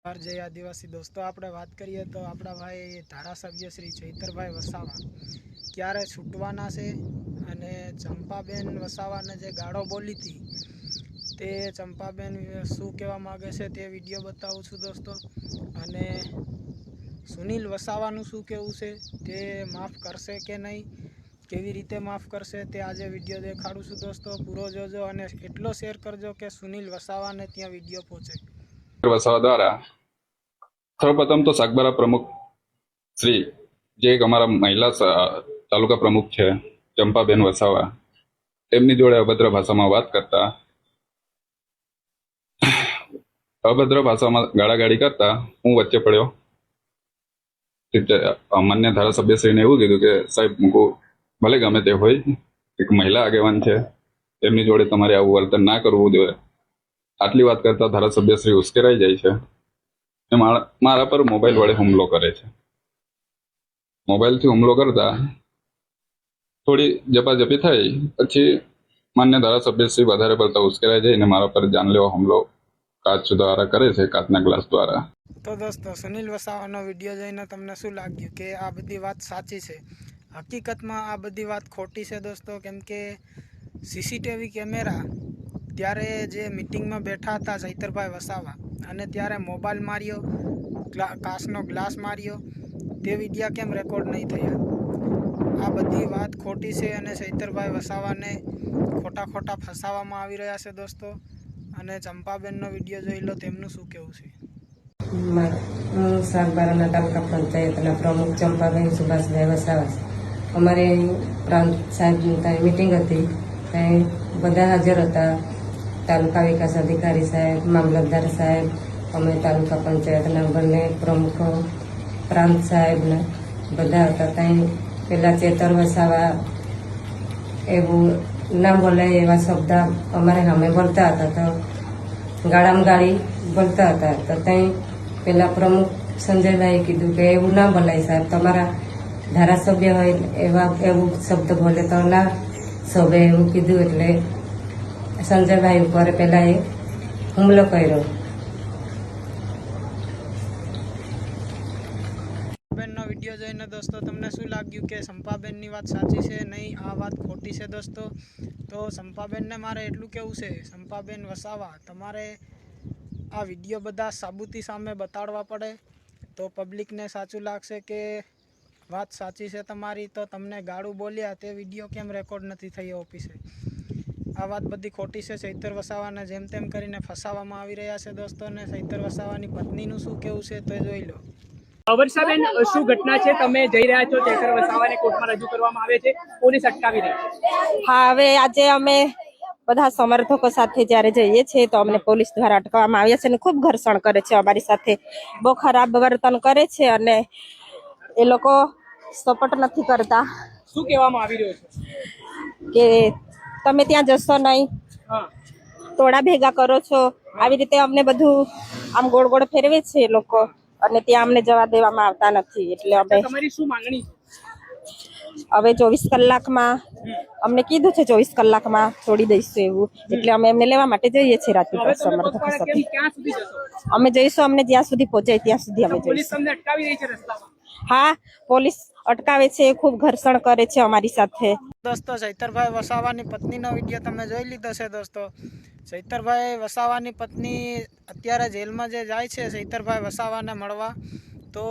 जय आदिवासी दोस्तों આપણે વાત કરીએ તો આપણા ભાઈ ધારાસભ્ય શ્રી ચૈતરભાઈ વસાવા ક્યારે છૂટવાના છે અને ચંપાબેન વસાવાને જે ગાળો બોલી હતી તે ચંપાબેન શું કહેવા માંગે છે તે વિડિયો બતાવું છું દોસ્તો। અને સુનિલ વસાવાનું શું કહેવું છે તે માફ કરશે કે નહીં, કેવી રીતે માફ કરશે તે આજે વિડિયો દેખાડું છું દોસ્તો। પૂરો જોજો અને એટલો શેર કરજો કે સુનિલ વસાવાને ત્યાં વિડિયો પહોંચે। વસાવા દ્વારા સર્વપ્રથમ તો સાગબારા પ્રમુખ શ્રી જે એક અમારા મહિલા તાલુકા પ્રમુખ છે ચંપાબેન વસાવા, તેમની જોડે અભદ્ર ભાષામાં વાત કરતા, અભદ્ર ભાષામાં ગાળાગાળી કરતા હું વચ્ચે પડ્યો। માન્ય ધારાસભ્યશ્રીને એવું કીધું કે સાહેબ મૂકો, ભલે ગમે તે હોય, એક મહિલા આગેવાન છે, તેમની જોડે તમારે આવું વર્તન ના કરવું જોઈએ। આટલી વાત કરતા ધારાસભ્યશ્રી ઉશ્કેરાઈ જાય છે, મારા પર મોબાઈલ વડે હુમલો કરે છે। મોબાઈલથી હુમલો કરતા થોડી ઝપાઝપી થઈ, પછી માન્ય ધારાસભ્યશ્રી વધારે પડતા ઉશ્કેરાઈ જાય અને મારા પર જાનલેવા હુમલો કાચ દ્વારા કરે છે, કાચના ગ્લાસ દ્વારા। તો દોસ્તો સુનિલ વસાવાનો વિડીયો જોઈને તમને શું લાગ્યું કે આ બધી વાત સાચી છે? હકીકતમાં આ બધી વાત ખોટી છે દોસ્તો, કેમ કે સીસીટીવી કેમેરા ત્યારે જે મિટિંગમાં બેઠા હતા ચૈતરભાઈ વસાવા અને ત્યારે મોબાઈલ માર્યો, કાચનો ગ્લાસ માર્યો, તે વિડીયા કેમ રેકોર્ડ નહીં થયા? આ બધી વાત ખોટી છે અને ચૈતરભાઈ વસાવાને ખોટા ફસાવવામાં આવી રહ્યા છે દોસ્તો। અને ચંપાબેનનો વિડીયો જોઈ લો, તેમનું શું કહેવું છે? હું સાગબારાના તાલુકા પંચાયતના પ્રમુખ ચંપાબેન સુભાષભાઈ વસાવા। અમારે પ્રાંત સાહેબની ત્યાં મિટિંગ હતી, ત્યાં બધા હાજર હતા, તાલુકા વિકાસ અધિકારી સાહેબ, મામલતદાર સાહેબ, અમે તાલુકા પંચાયતના બંને પ્રમુખો, પ્રાંત સાહેબના બધા હતા। ત્યાં પેલા ચેતર વસાવા એવું ના બોલાય એવા શબ્દ અમારે સામે બોલતા હતા, તો ગાળામાં ગાળી બોલતા હતા। તો ત્યાં પેલા પ્રમુખ સંજયભાઈએ કીધું કે એવું ના બોલાય સાહેબ, તમારા ધારાસભ્ય હોય એવું શબ્દ બોલે તો ના શોભે એવું કીધું। એટલે સંજયભાઈ ઉપર પેલા એ હુમલો કર્યો। ચંપાબેનનો વિડીયો જોઈને દોસ્તો તમને શું લાગ્યું કે ચંપાબેનની વાત સાચી છે નહીં, આ વાત ખોટી છે દોસ્તો? તો ચંપાબેનને મારે એટલું કહેવું છે, ચંપાબેન વસાવા તમારે આ વિડીયો બધા સાબુતી સામે બતાડવા પડે તો પબ્લિકને સાચું લાગશે કે વાત સાચી છે તમારી। તો તમને ગાળું બોલ્યા તે વિડીયો કેમ રેકોર્ડ નથી થયો ઓફિસે? આ વાત બધી ખોટી છે। ચૈતર વસાવાને જેમ તેમ કરીને ફસાવવામાં આવી રહ્યા છે દોસ્તો। ને ચૈતર વસાવાની પત્નીનું શું કહેવું છે તો જોઈ લો। વર્ષાબેન, શું ઘટના છે? તમે જઈ રહ્યા છો, ચૈતર વસાવાને કોર્ટમાં રજૂ કરવામાં આવે છે, પોલીસ અટકાવી રહી છે। હા, હવે આજે અમે બધા સમર્થકો સાથે જ્યારે જઈએ છીએ તો અમને પોલીસ દ્વારા અટકાવવામાં આવ્યા છે અને ખૂબ ઘર્ષણ કરે છે, અમારી સાથે બહુ ખરાબ વર્તન કરે છે અને એ લોકો સપોર્ટ નથી કરતા। શું કહેવામાં આવી રહ્યું કે તમે ત્યાં જશો નહીં, છે? ટોળા ભેગા કરો છો, આવી રીતે અમને બધું આમ ગોળ ગોળ ફેરવે છે એ લોકો અને ત્યાં અમને જવા દેવામાં આવતા નથી। એટલે અમે તમારી શું માંગણી છે? હવે 24 કલાકમાં અમને કીધું છે, 24 કલાકમાં છોડી દઈશું એવું, એટલે અમે એમને લેવા માટે જઈએ છીએ રાજપીપળા સમર્થકો સાથે। ક્યાં સુધી જશો? અમે જઈશું, અમને જ્યાં સુધી પહોંચાય ત્યાં સુધી અમે પોલીસ જઈશું। તમને અટકાવી રહી છે રસ્તામાં? હા, પોલીસ અટકાવે છે, ખૂબ ઘર્ષણ કરે છે અમારી સાથે। દોસ્તો ચૈતરભાઈ વસાવાની પત્નીનો વિડીયો તમે જોઈ લીધો છે દોસ્તો। ચૈતરભાઈ વસાવાની પત્ની અત્યારે જેલમાં જે જાય છે ચૈતરભાઈ વસાવાને મળવા, તો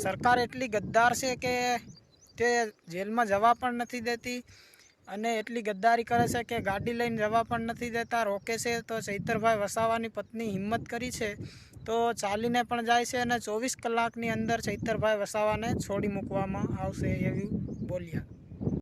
સરકાર એટલી ગદ્દાર છે કે તે જેલમાં જવા પણ નથી દેતી અને એટલી ગદ્દારી કરે છે કે ગાડી લઈને જવા પણ નથી દેતા, રોકે છે। તો ચૈતરભાઈ વસાવાની પત્ની હિંમત કરી છે તો ચાલીને પણ જાય છે અને 24 કલાકની અંદર ચૈતરભાઈ વસાવાને છોડી મૂકવામાં આવશે એવું બોલ્યા।